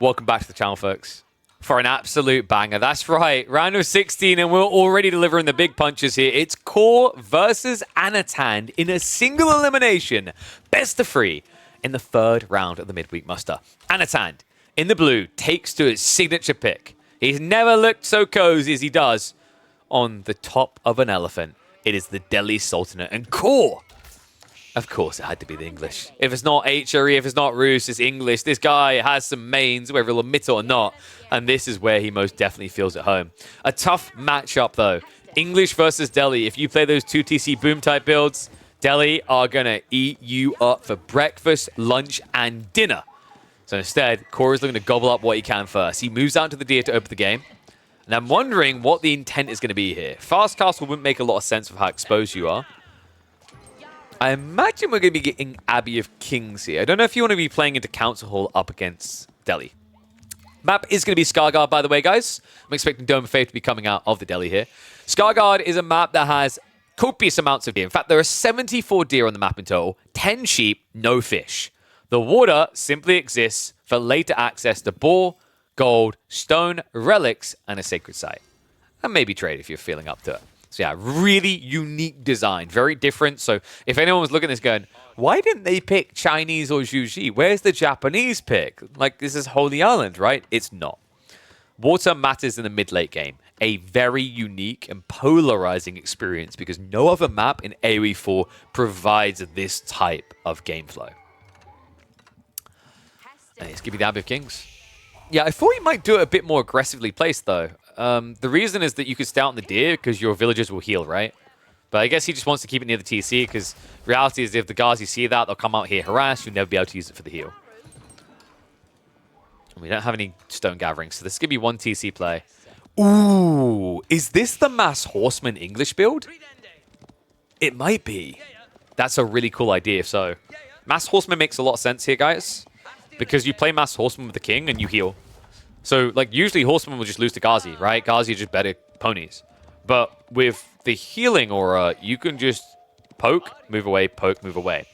Welcome back to the channel, folks, for an absolute banger. That's right, round of 16, and we're already delivering the big punches here. It's Core versus Anatan in a single elimination, best of 3 in the third round of the midweek muster. Anatan, in the blue, takes to his signature pick. He's never looked so cozy as he does on the top of an elephant. It is the Delhi Sultanate, and Core, of course, it had to be the English. If it's not HRE, if it's not Rus, it's English. This guy has some mains, whether he'll admit it or not, and this is where he most definitely feels at home. A tough matchup, though. English versus Delhi. If you play those 2 TC boom type builds, Delhi are going to eat you up for breakfast, lunch, and dinner. So instead, Core is looking to gobble up what he can first. He moves out to the deer to open the game, and I'm wondering what the intent is going to be here. Fast castle wouldn't make a lot of sense with how exposed you are. I imagine we're going to be getting Abbey of Kings here. I don't know if you want to be playing into Council Hall up against Delhi. Map is going to be Scarguard, by the way, guys. I'm expecting Dome of Faith to be coming out of the Delhi here. Scarguard is a map that has copious amounts of deer. In fact, there are 74 deer on the map in total, 10 sheep, no fish. The water simply exists for later access to boar, gold, stone, relics, and a sacred site. And maybe trade if you're feeling up to it. So yeah, really unique design, very different. So if anyone was looking at this going, why didn't they pick Chinese or Zhuji? Where's the Japanese pick? Like, this is Holy Island, right? It's not. Water matters in the mid-late game. A very unique and polarizing experience because no other map in AoE 4 provides this type of game flow. And let's give you the Abbey of Kings. Yeah, I thought he might do it a bit more aggressively placed, though. The reason is that you could stay out on the deer because your villagers will heal, right? But I guess he just wants to keep it near the TC because reality is if the Ghazi see that, they'll come out here harass. You'll never be able to use it for the heal. And we don't have any stone gathering, so this is going to be 1 TC play. Ooh, is this the Mass Horseman English build? It might be. That's a really cool idea, if so. Mass Horseman makes a lot of sense here, guys, because you play Mass Horseman with the king and you heal. So, like, usually Horseman will just lose to Ghazi, right? Ghazi are just better ponies. But with the healing aura, you can just poke, move away, poke, move away.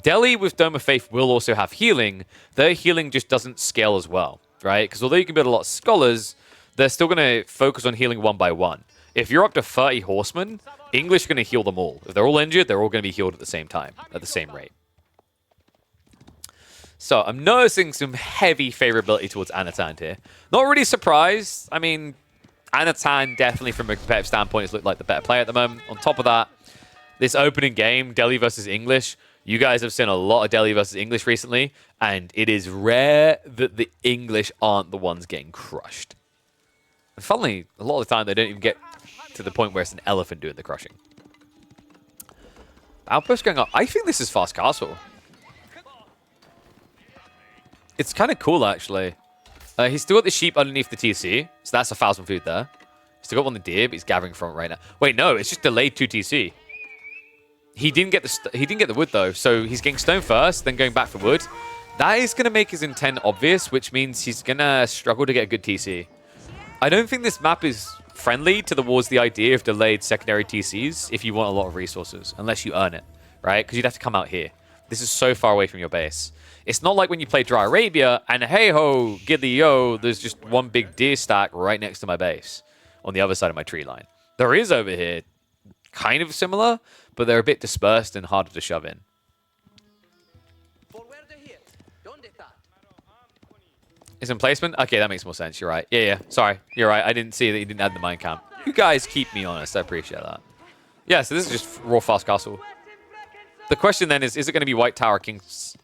Delhi with Dome of Faith will also have healing. Their healing just doesn't scale as well, right? Because although you can build a lot of scholars, they're still going to focus on healing 1 by 1. If you're up to 30 Horsemen, English are going to heal them all. If they're all injured, they're all going to be healed at the same time, at the same rate. So I'm noticing some heavy favorability towards Anatan here. Not really surprised. I mean, Anatan definitely from a competitive standpoint has looked like the better player at the moment. On top of that, this opening game, Delhi versus English, you guys have seen a lot of Delhi versus English recently, and it is rare that the English aren't the ones getting crushed. And funnily, a lot of the time they don't even get to the point where it's an elephant doing the crushing. Outpost going up. I think this is fast castle. It's kind of cool, actually. He's still got the sheep underneath the TC, so that's 1,000 food there. He's still got one on the deer, but he's gathering from it right now. Wait, no, it's just delayed 2 TC. He didn't get the wood, though, so he's getting stone first, then going back for wood. That is going to make his intent obvious, which means he's going to struggle to get a good TC. I don't think this map is friendly towards the idea of delayed secondary TCs if you want a lot of resources, unless you earn it, right? Because you'd have to come out here. This is so far away from your base. It's not like when you play Dry Arabia and hey-ho, giddy-yo, there's just one big deer stack right next to my base on the other side of my tree line. There is over here, kind of similar, but they're a bit dispersed and harder to shove in. Is in placement? Okay, that makes more sense. You're right. Yeah. Sorry. You're right. I didn't see that you didn't add the mine camp. You guys keep me honest. I appreciate that. Yeah, so this is just raw fast castle. The question then is it going to be White Tower King's...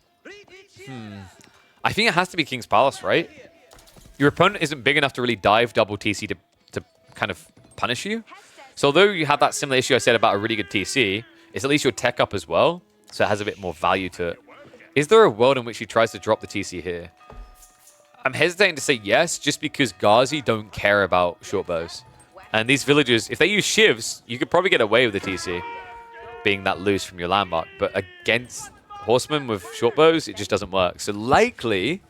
I think it has to be King's Palace, right? Your opponent isn't big enough to really dive double TC to kind of punish you. So although you have that similar issue I said about a really good TC, it's at least your tech up as well, so it has a bit more value to it. Is there a world in which he tries to drop the TC here? I'm hesitating to say yes, just because Ghazi don't care about short bows. And these villagers, if they use shivs, you could probably get away with the TC being that loose from your landmark. But against Horsemen with short bows, it just doesn't work. So likely,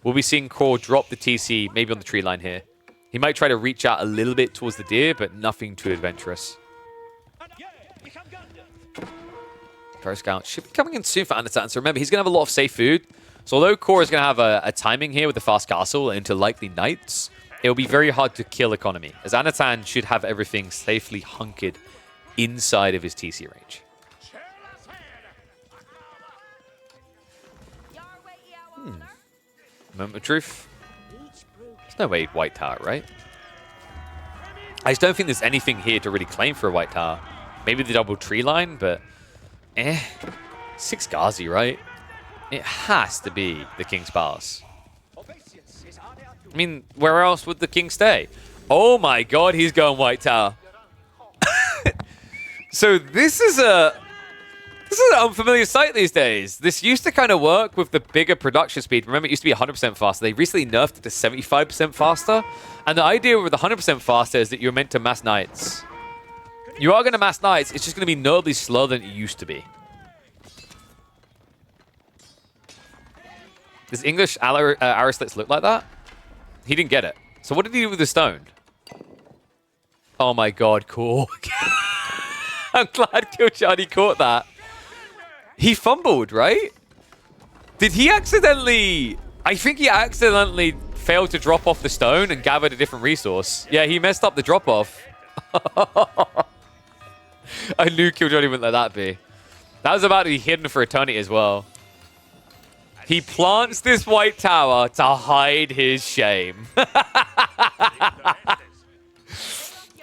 we'll be seeing Core drop the TC maybe on the tree line here. He might try to reach out a little bit towards the deer, but nothing too adventurous. Pro Scout should be coming in soon for Anatan. So remember, he's going to have a lot of safe food. So although Core is going to have a timing here with the fast castle into likely knights, it will be very hard to kill economy, as Anatan should have everything safely hunkered inside of his TC range. Moment of truth. There's no way White Tower, right? I just don't think there's anything here to really claim for a White Tower. Maybe the double tree line, but 6 Ghazi, right? It has to be the King's Palace. I mean, where else would the king stay? Oh my god, he's going White Tower. So this is an unfamiliar sight these days. This used to kind of work with the bigger production speed. Remember, it used to be 100% faster. They recently nerfed it to 75% faster. And the idea with the 100% faster is that you're meant to mass knights. You are going to mass knights. It's just going to be notably slower than it used to be. Does English Aristoteles look like that? He didn't get it. So what did he do with the stone? Oh my god, cool. I'm glad Kilchani caught that. He fumbled, right? Did he accidentally... I think he accidentally failed to drop off the stone and gathered a different resource. Yeah, he messed up the drop-off. I knew Kilchani wouldn't let that be. That was about to be hidden for eternity as well. He plants this White Tower to hide his shame.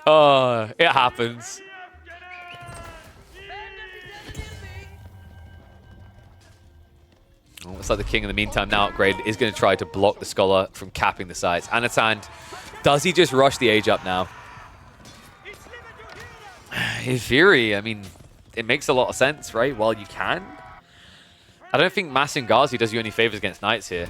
Oh, it happens. Looks like the king in the meantime now upgraded is going to try to block the scholar from capping the sides. Anatan, does he just rush the age up now? In theory, I mean, it makes a lot of sense, right? While you can. I don't think massing Ghazi does you any favors against knights here.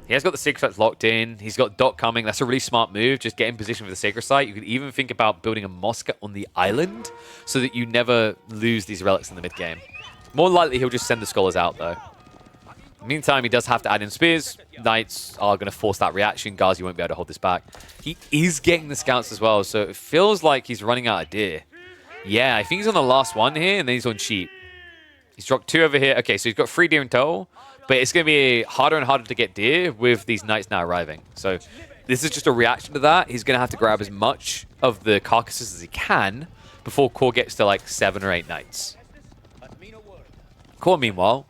He has got the Sacred Sites locked in. He's got Dock coming. That's a really smart move. Just get in position for the Sacred Site. You could even think about building a mosque on the island so that you never lose these relics in the mid-game. More likely, he'll just send the scholars out, though. Meantime, he does have to add in spears. Knights are going to force that reaction. Ghazi won't be able to hold this back. He is getting the scouts as well, so it feels like he's running out of deer. Yeah, I think he's on the last one here, and then he's on sheep. He's dropped 2 over here. Okay, so he's got 3 deer in total, but it's going to be harder and harder to get deer with these knights now arriving. So this is just a reaction to that. He's going to have to grab as much of the carcasses as he can before Core gets to like 7 or 8 knights. Core, meanwhile,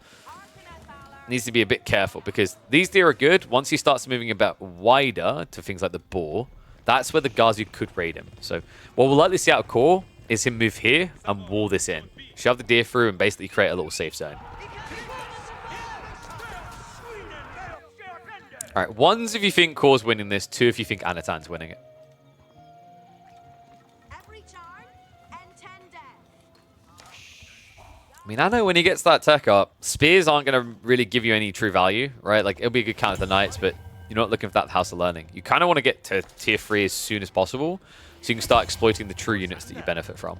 needs to be a bit careful because these deer are good. Once he starts moving a bit wider to things like the boar, that's where the Ghazi could raid him. So what we'll likely see out of Core is him move here and wall this in. Shove the deer through and basically create a little safe zone. All right, 1s if you think Core's winning this, 2 if you think Anatan's winning it. I mean, I know when he gets that tech up, spears aren't going to really give you any true value, right? Like, it'll be a good counter to the knights, but you're not looking for that House of Learning. You kind of want to get to tier 3 as soon as possible so you can start exploiting the true units that you benefit from.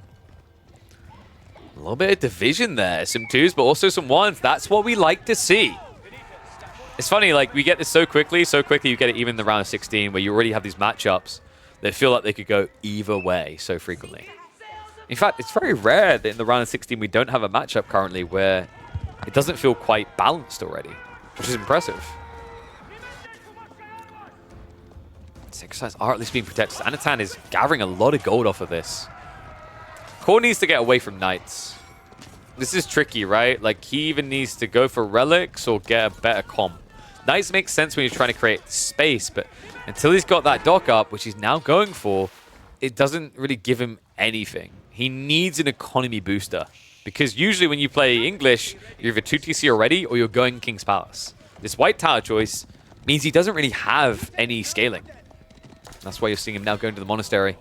A little bit of division there. Some 2s, but also some 1s. That's what we like to see. It's funny, like, we get this so quickly you get it even in the round of 16 where you already have these matchups that feel like they could go either way so frequently. In fact, it's very rare that in the round of 16 we don't have a matchup currently where it doesn't feel quite balanced already, which is impressive. Sacred Sites are at least being protected. Anatan is gathering a lot of gold off of this. Core needs to get away from knights. This is tricky, right? Like, he even needs to go for relics or get a better comp. Knights make sense when you're trying to create space, but until he's got that dock up, which he's now going for, it doesn't really give him anything. He needs an economy booster, because usually when you play English, you're either 2 TC already or you're going King's Palace. This White Tower choice means he doesn't really have any scaling. That's why you're seeing him now going to the monastery.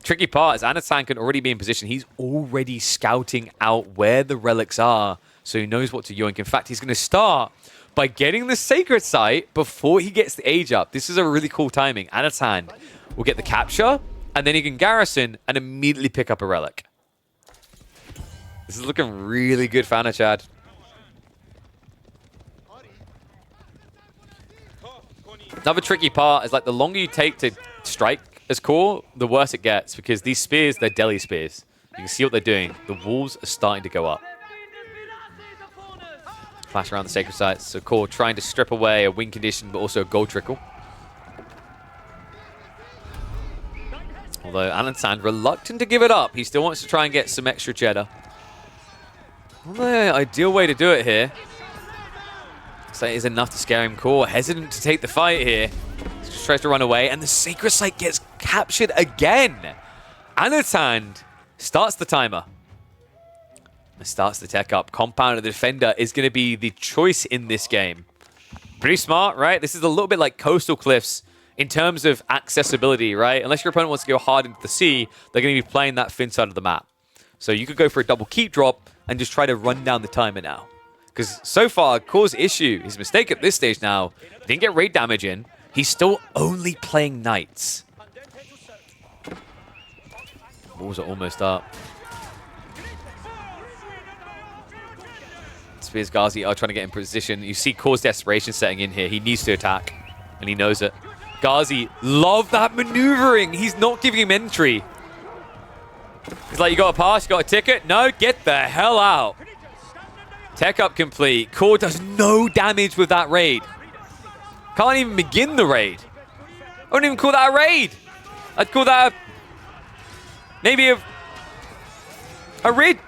Tricky part is Anatan can already be in position. He's already scouting out where the relics are, so he knows what to yoink. In fact, he's going to start by getting the Sacred Site before he gets the age up. This is a really cool timing. Anatan will get the capture, and then he can garrison and immediately pick up a relic. This is looking really good for Anachad. Another tricky part is, like, the longer you take to strike as Core, the worse it gets, because these spears, they're deli spears. You can see what they're doing. The walls are starting to go up. Smash around the sacred sites. So Core trying to strip away a win condition, but also a gold trickle. Although Anatan reluctant to give it up. He still wants to try and get some extra cheddar. Not the ideal way to do it here. So it is enough to scare him. Core hesitant to take the fight here. He just tries to run away, and the sacred site gets captured again. Anatan starts the timer. Starts the tech up. Compounder Defender is going to be the choice in this game. Pretty smart, right? This is a little bit like Coastal Cliffs in terms of accessibility, right? Unless your opponent wants to go hard into the sea, they're going to be playing that thin side of the map. So you could go for a double keep drop and just try to run down the timer now. Because so far, Core's issue, his mistake at this stage now, he didn't get raid damage in. He's still only playing knights. Walls are almost up. Spears Ghazi are trying to get in position. You see Core's desperation setting in here. He needs to attack, and he knows it. Ghazi, love that maneuvering. He's not giving him entry. He's like, you got a pass, you got a ticket? No, get the hell out. Tech up complete. Core does no damage with that raid. Can't even begin the raid. I wouldn't even call that a raid. I'd call that maybe a raid.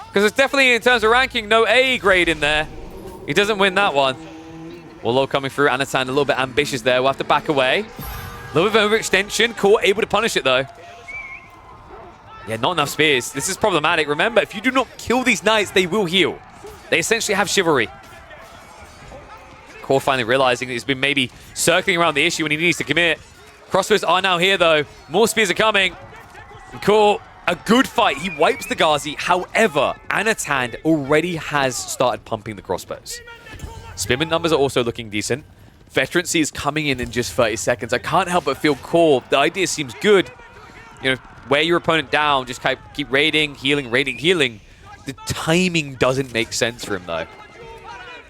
Because it's definitely, in terms of ranking, no A grade in there. He doesn't win that one. Warlow coming through. Anatan a little bit ambitious there. We'll have to back away. A little bit of overextension. Core able to punish it, though. Yeah, not enough spears. This is problematic. Remember, if you do not kill these knights, they will heal. They essentially have chivalry. Core finally realizing that he's been maybe circling around the issue when he needs to commit. Crossbows are now here, though. More spears are coming. And Core, a good fight. He wipes the Ghazi. However, Anatan already has started pumping the crossbows. Spearman numbers are also looking decent. Veterancy is coming in just 30 seconds. I can't help but feel Core. The idea seems good. You know, wear your opponent down, just keep raiding, healing, raiding, healing. The timing doesn't make sense for him, though.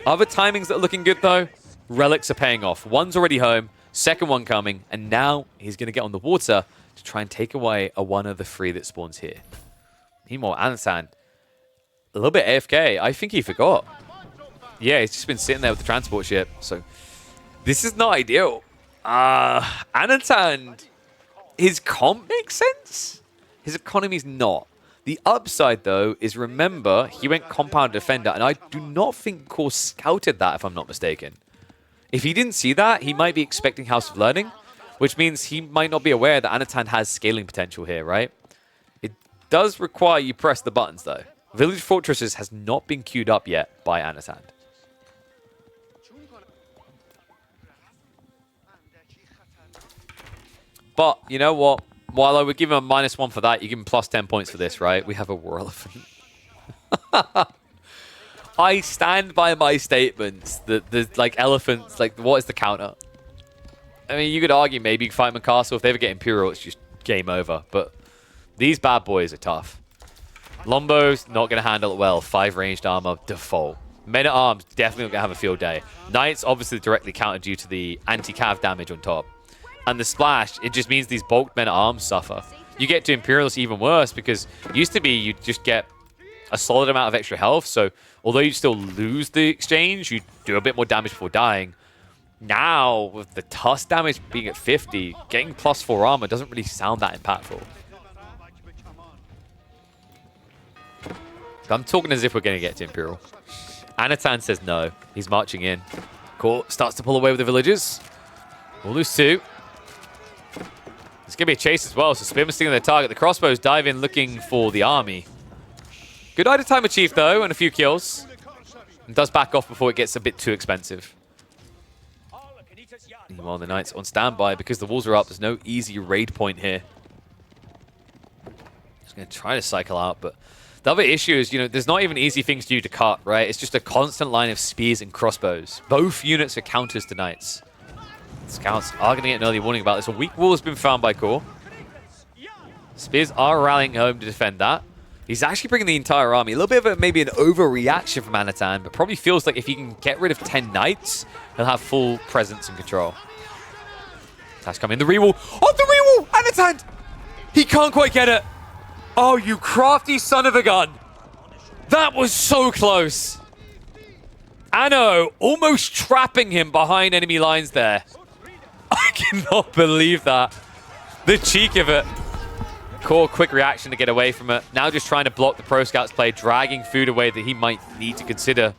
Other timings that are looking good, though, relics are paying off. One's already home, second one coming, and now he's going to get on the water to try and take away one of the three that spawns here. Meanwhile, Anatan, a little bit AFK. I think he forgot. Yeah, he's just been sitting there with the transport ship, so this is not ideal. Anatan, his comp makes sense. His economy's not. The upside, though, is remember, he went Compound Defender, and I do not think Core scouted that, if I'm not mistaken. If he didn't see that, he might be expecting House of Learning, which means he might not be aware that Anatan has scaling potential here, right? It does require you press the buttons, though. Village Fortresses has not been queued up yet by Anatan. But, you know what? While I would give him a -1 for that, you give him plus 10 points for this, right? We have a War Elephant. I stand by my statements that the elephants, what is the counter? I mean, you could argue maybe Fighterman Castle, if they ever get Imperial, it's just game over. But these bad boys are tough. Lombo's not going to handle it well. 5 ranged armor, default. Men-at-Arms, definitely not going to have a field day. Knights, obviously directly countered due to the anti-cav damage on top. And the splash, it just means these bulked men-at-arms suffer. You get to Imperials even worse, because it used to be you just get a solid amount of extra health, so although you still lose the exchange, you do a bit more damage before dying. Now, with the tusk damage being at 50, getting +4 armor doesn't really sound that impactful. I'm talking as if we're going to get to Imperial. Anatan says no. He's marching in. Core starts to pull away with the villagers. We'll lose 2. There's going to be a chase as well, so Spearman's sticking on their target. The crossbows dive in looking for the army. Good eye to Timer Chief, though, and a few kills. And does back off before it gets a bit too expensive. Meanwhile, the Knights on standby because the walls are up. There's no easy raid point here. Just going to try to cycle out, but the other issue is, you know, there's not even easy things to do to cut, right? It's just a constant line of spears and crossbows. Both units are counters to Knights. Scouts are going to get an early warning about this. A weak wall has been found by Core. Spears are rallying home to defend that. He's actually bringing the entire army. A little bit of maybe an overreaction from Anatan, but probably feels like if he can get rid of 10 Knights, he'll have full presence and control. That's coming. The rewall. Oh, the rewall! Anatan! He can't quite get it. Oh, you crafty son of a gun. That was so close. Anno almost trapping him behind enemy lines there. I cannot believe that. The cheek of it. Core quick reaction to get away from it. Now just trying to block the Pro Scouts play, dragging food away that he might need to consider.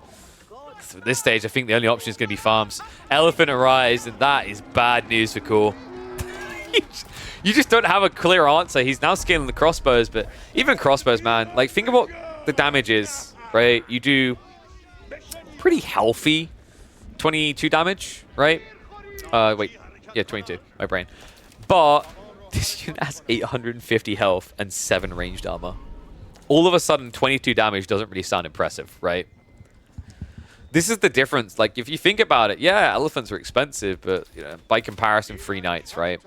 So at this stage, I think the only option is going to be farms. Elephant Arise, and that is bad news for Core. You just don't have a clear answer. He's now scaling the crossbows, but even crossbows, man, like think of what the damage is, right? You do pretty healthy 22 damage, right? Wait, yeah, 22, my brain. But this unit has 850 health and 7 ranged armor. All of a sudden, 22 damage doesn't really sound impressive, right? This is the difference. Like, if you think about it, yeah, elephants are expensive, but you know, by comparison, free knights, right?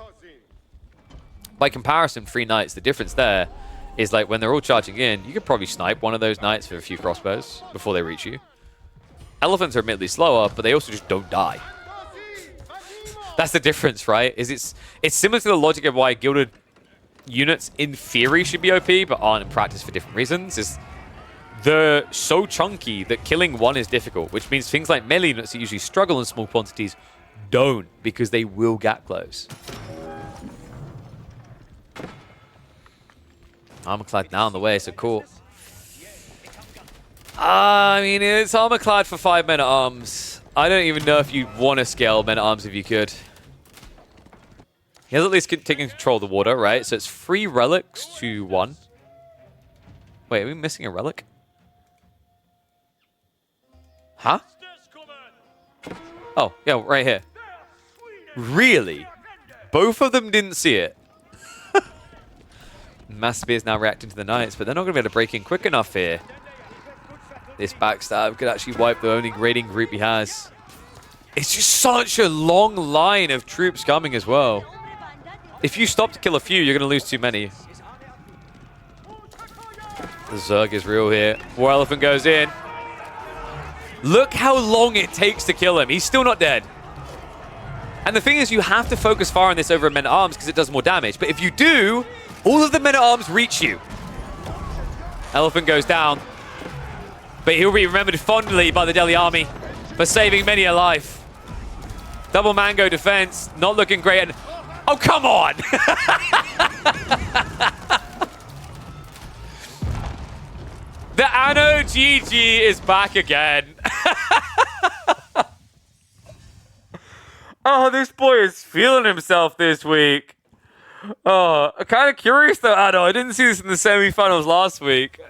By comparison, free knights, the difference there is like when they're all charging in, you could probably snipe one of those knights with a few crossbows before they reach you. Elephants are admittedly slower, but they also just don't die. That's the difference, right? It's similar to the logic of why gilded units in theory should be OP, but aren't in practice for different reasons. Is they're so chunky that killing one is difficult, which means things like melee units that usually struggle in small quantities don't, because they will gap close. Armorclad now on the way, so cool. I mean, it's Armorclad for 5 men-at-arms. I don't even know if you'd want to scale men-at-arms if you could. He has at least taken control of the water, right? So it's 3 relics to 1. Wait, are we missing a relic? Huh? Oh, yeah, right here. Really? Both of them didn't see it. Mass Spear is now reacting to the Knights, but they're not going to be able to break in quick enough here. This backstab could actually wipe the only grading group he has. It's just such a long line of troops coming as well. If you stop to kill a few, you're going to lose too many. The Zerg is real here. War Elephant goes in. Look how long it takes to kill him. He's still not dead. And the thing is, you have to focus fire on this over men-at-arms because it does more damage. But if you do, all of the men-at-arms reach you. Elephant goes down. But he'll be remembered fondly by the Delhi army for saving many a life. Double mango defense, not looking great. And oh, come on! The Anno GG is back again. Oh, this boy is feeling himself this week. Oh, I'm kind of curious though, Anno. I didn't see this in the semi-finals last week.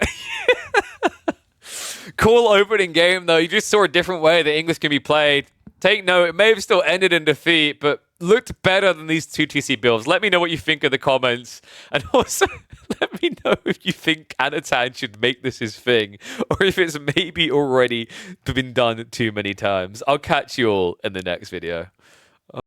Cool opening game, though. You just saw a different way that English can be played. Take note, it may have still ended in defeat, but looked better than these 2 TC builds. Let me know what you think in the comments. And also, let me know if you think Anatan should make this his thing, or if it's maybe already been done too many times. I'll catch you all in the next video.